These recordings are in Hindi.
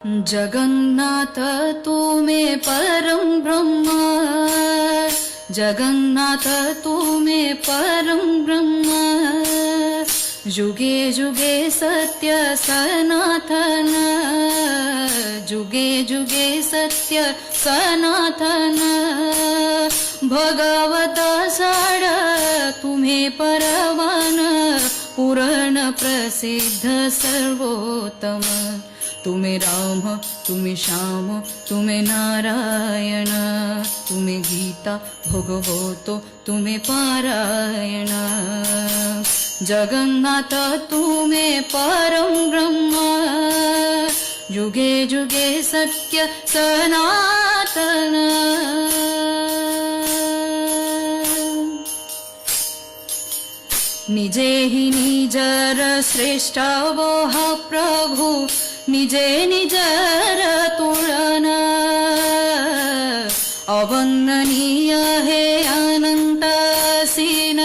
जगन्नाथ तू में परम ब्रह्म, जगन्नाथ तू में परम ब्रह्म, जुगे जुगे सत्य सनातन, जुगे जुगे सत्य सनातन, भगवत साड तुम्हें परवान, पूर्ण प्रसिद्ध सर्वोत्तम, तुम्हें राम तुम्हें श्याम तुम्हें नारायण, तुम्हें गीता भगवतो तुम्हें पारायण, जगन्नाथ तुम्हें परम ब्रह्म, जुगे जुगे सत्य सनातन, निजे ही निजर श्रेष्ठ वोह प्रभु, निजे निजर तुलना, अवंदनीय है अनंत सीन,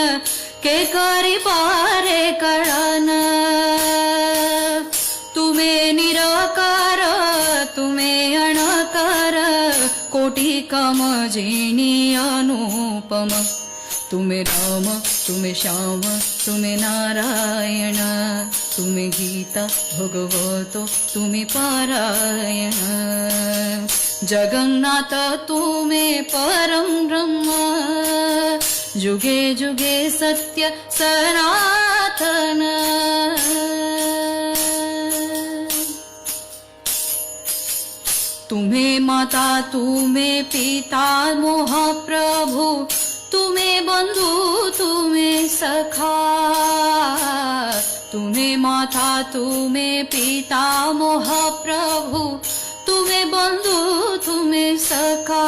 के करी पारे कळन, तुम्हें निराकार तुम्हें अणकार, कोटि कमजिनी अनुपम, तुम्हें राम तुम्हें श्याम तुम्हें नारायण, तुम्हें गीता भगवतो तुम्हें पारायण, जगन्नाथ तुम्हें परम ब्रह्म, जुगे जुगे सत्य सनातन, तुम्हें माता तुम्हें पिता मोह प्रभु, तुम्हें बंधु तुम्हें सखा, तुम्हें माता तुम्हें पिता मोह प्रभु, तुम्हें बंधु तुम्हें सखा,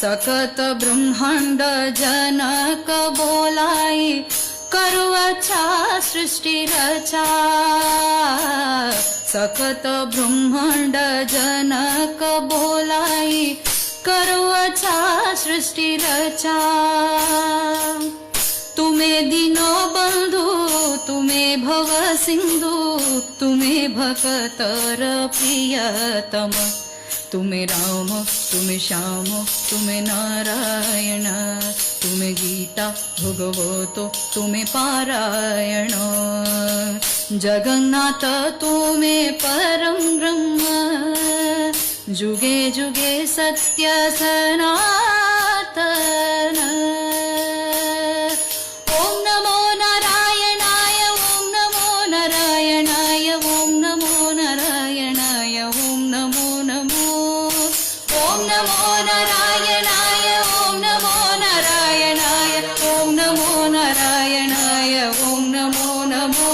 सकत ब्रह्मांड जनक बोलाई, करो अच्छा सृष्टि रचा, सकत ब्रह्मांड जनक बोलाई, करो अच्छा सृष्टि रचा, तुम्हें दीनो बंधु तुम्हें भव सिंधु, तुम्हें भक्तर प्रियतम, तुम्हें राम तुम्हें श्याम तुम्हें नारायण, तुम्हें गीता भगवतो तुम्हें पारायण, जगन्नाथ तुम्हें परम ब्रह्म, जुगे जुगे सत्य सनातन, ओम नमो नारायणाय ओम नमो नारायणाय ओम नमो नारायणाय ओम नमो नमो, ओम नमो नारायणाय ओम नमो नारायणाय ओम नमो नारायणाय ओम नमो नमो,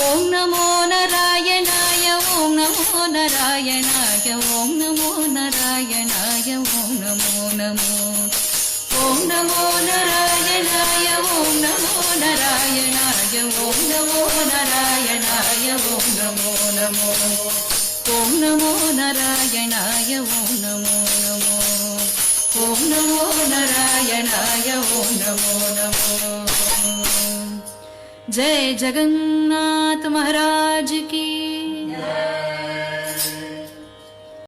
ओम नमो नारायणाय ओम नमो नारायणाय ओम नमो नारायणाय ओम नमो नमो, ओम नमो नारायणाय ओम नमो नारायणाय ओम नमो नारायणाय ओम नमो नमो, ओम नमो नारायणाय ओम नमो नमो, ओम नमो नारायणाय ओम नमो नमो। जय जगन्नाथ महाराज की जय।